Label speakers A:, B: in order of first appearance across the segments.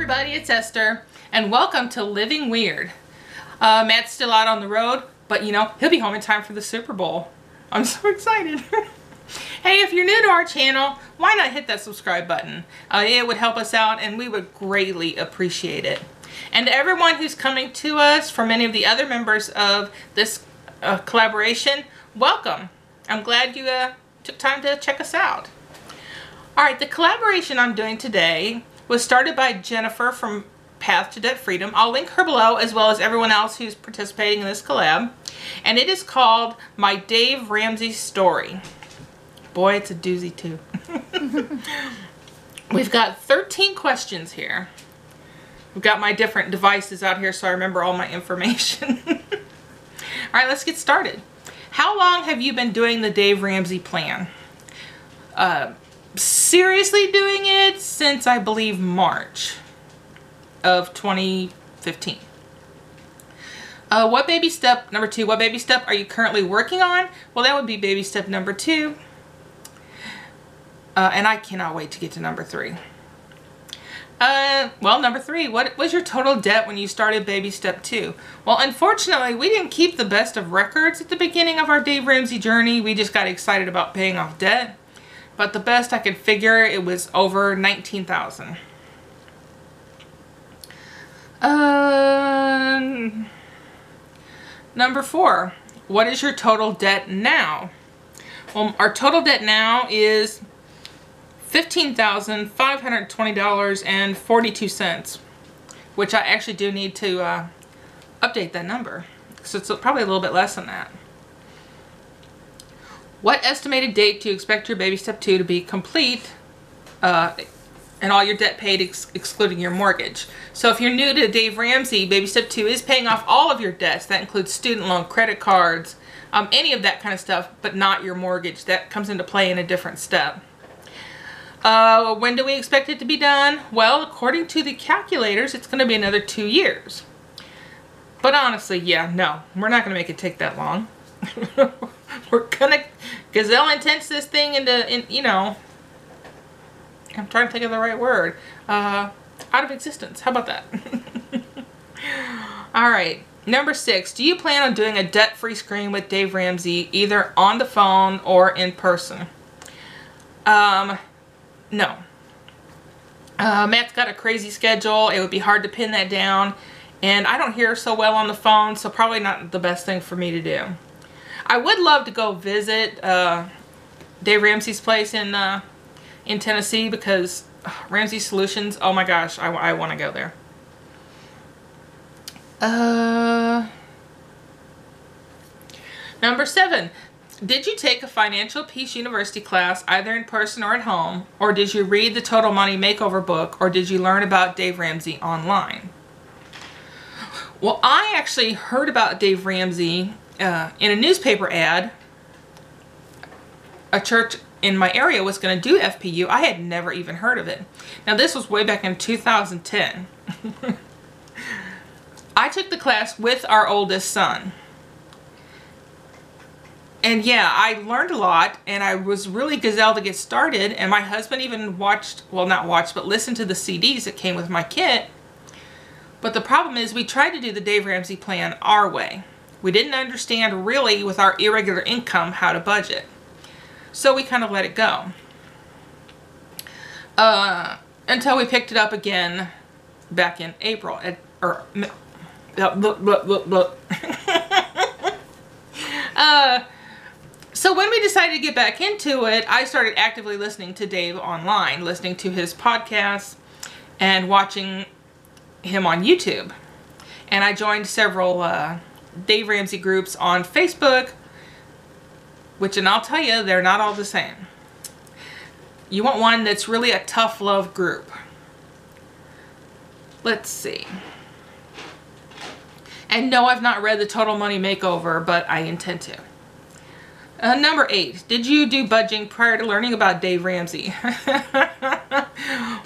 A: everybody, it's Esther, and welcome to Living Weird. Matt's still out on the road, but you know, he'll be home in time for the Super Bowl. I'm so excited. Hey, if you're new to our channel, why not hit that subscribe button? It would help us out and we would greatly appreciate it. And to everyone who's coming to us from any of the other members of this collaboration, welcome. I'm glad you took time to check us out. Alright, the collaboration I'm doing today was started by Jennifer from Path to Debt Freedom. I'll link her below, as well as everyone else who's participating in this collab. And it is called My Dave Ramsey Story. Boy, it's a doozy too. We've got 13 questions here. We've got my different devices out here so I remember all my information. Alright, let's get started. How long have you been doing the Dave Ramsey plan? Seriously doing it since I believe March of 2015. What baby step, number 2, what baby step are you currently working on? Well, that would be baby step number 2. And I cannot wait to get to number 3. Well, number 3, what was your total debt when you started baby step 2? Well, unfortunately, we didn't keep the best of records at the beginning of our Dave Ramsey journey. We just got excited about paying off debt. But the best I could figure, it was over $19,000. Number 4, what is your total debt now? Well, our total debt now is $15,520.42, which I actually do need to update that number. So it's probably a little bit less than that. What estimated date do you expect your baby step 2 to be complete and all your debt paid excluding your mortgage? So if you're new to Dave Ramsey, baby step 2 is paying off all of your debts. That includes student loan, credit cards, any of that kind of stuff, but not your mortgage. That comes into play in a different step. When do we expect it to be done? Well, according to the calculators, it's going to be another 2 years. But honestly, yeah, no, we're not going to make it take that long. We're gonna gazelle intense this thing into, you know, I'm trying to think of the right word, out of existence. How about that? Alright, number 6, do you plan on doing a debt-free screen with Dave Ramsey either on the phone or in person? No. Matt's got a crazy schedule. It would be hard to pin that down, and I don't hear so well on the phone, so probably not the best thing for me to do. I would love to go visit Dave Ramsey's place in Tennessee, because Ramsey Solutions, oh my gosh, I want to go there. Number 7, did you take a Financial Peace University class either in person or at home, or did you read the Total Money Makeover book, or did you learn about Dave Ramsey online? Well, I actually heard about Dave Ramsey in a newspaper ad. A church in my area was going to do FPU. I had never even heard of it. Now, this was way back in 2010. I took the class with our oldest son. And yeah, I learned a lot, and I was really gazelle to get started, and my husband even watched, well, not watched, but listened to the CDs that came with my kit. But the problem is we tried to do the Dave Ramsey plan our way. We didn't understand really with our irregular income how to budget. So we kind of let it go. Until we picked it up again back in April. So when we decided to get back into it, I started actively listening to Dave online, listening to his podcasts and watching him on YouTube. And I joined several Dave Ramsey groups on Facebook, which, and I'll tell you, they're not all the same. You want one that's really a tough love group. Let's see. And no, I've not read the Total Money Makeover, but I intend to. Number 8, did you do budgeting prior to learning about Dave Ramsey?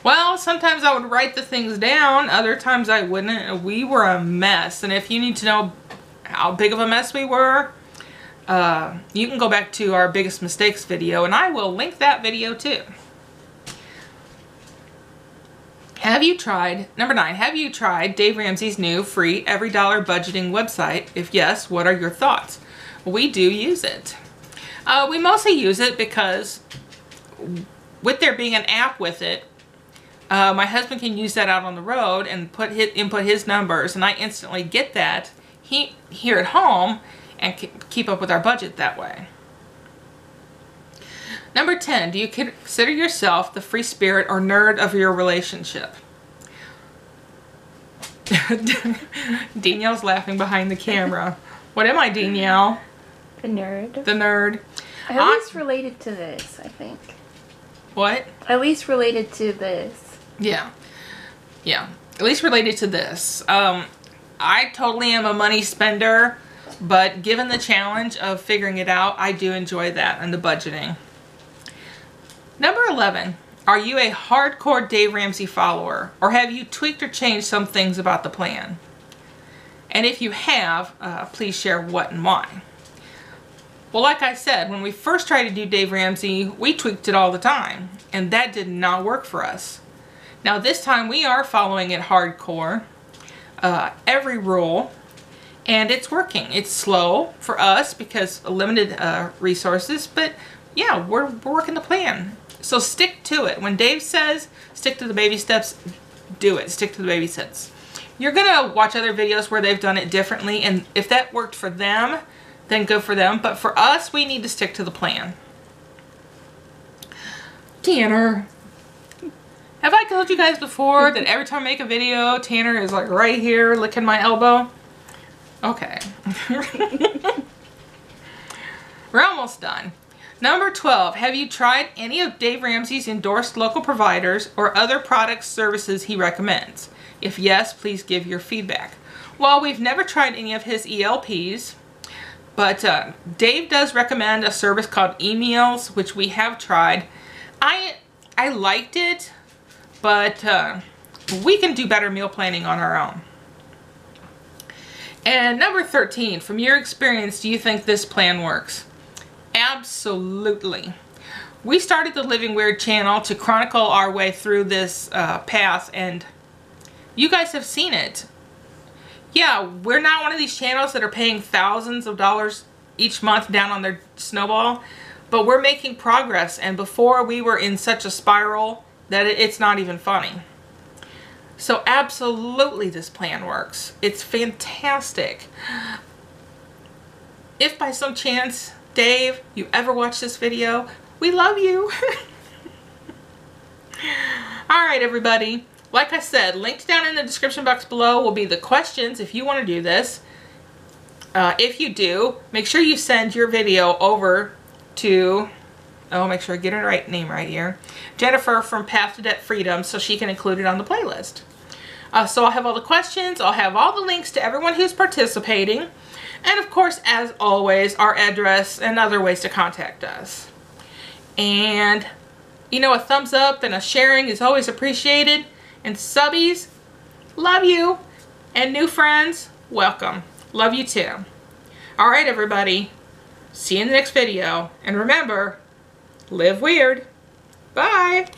A: Well, sometimes I would write the things down, other times I wouldn't. We were a mess, and if you need to know how big of a mess we were, you can go back to our biggest mistakes video, and I will link that video too. Number 9, have you tried Dave Ramsey's new free Every Dollar budgeting website? If yes, what are your thoughts? We do use it. We mostly use it because with there being an app with it, my husband can use that out on the road and input his numbers, and I instantly get that here at home and keep up with our budget that way. Number 10, do you consider yourself the free spirit or nerd of your relationship? Danielle's laughing behind the camera. What am I, Danielle?
B: The nerd.
A: The nerd.
B: At least related to this, I think.
A: What?
B: At least related to this.
A: Yeah. Yeah. At least related to this. I totally am a money spender, but given the challenge of figuring it out, I do enjoy that and the budgeting. Number 11, are you a hardcore Dave Ramsey follower, or have you tweaked or changed some things about the plan? And if you have, please share what and why. Well, like I said, when we first tried to do Dave Ramsey, we tweaked it all the time, and that did not work for us. Now this time we are following it hardcore, every rule, and it's working. It's slow for us because of limited resources, but yeah, we're working the plan. So stick to it. When Dave says stick to the baby steps, do it. Stick to the baby steps. You're gonna watch other videos where they've done it differently, and if that worked for them, then good for them. But for us, we need to stick to the plan. Tanner, have I told you guys before that every time I make a video, Tanner is like right here licking my elbow? Okay. We're almost done. Number 12, have you tried any of Dave Ramsey's endorsed local providers or other products, services he recommends? If yes, please give your feedback. Well, we've never tried any of his ELPs, but Dave does recommend a service called emails, which we have tried. I liked it, but we can do better meal planning on our own. And number 13, from your experience, do you think this plan works? Absolutely. We started the Living Weird channel to chronicle our way through this path, and you guys have seen it. Yeah, we're not one of these channels that are paying thousands of dollars each month down on their snowball, but we're making progress, and before we were in such a spiral that it's not even funny. So absolutely this plan works. It's fantastic. If by some chance, Dave, you ever watch this video, we love you. Alright everybody, like I said, linked down in the description box below will be the questions if you want to do this. If you do, make sure you send your video over to, make sure I get her name right here, Jennifer from Path to Debt Freedom, so she can include it on the playlist. So I'll have all the questions, I'll have all the links to everyone who's participating, and of course, as always, our address and other ways to contact us. And, you know, a thumbs up and a sharing is always appreciated. And subbies, love you. And new friends, welcome. Love you too. Alright everybody, see you in the next video. And remember, live weird. Bye.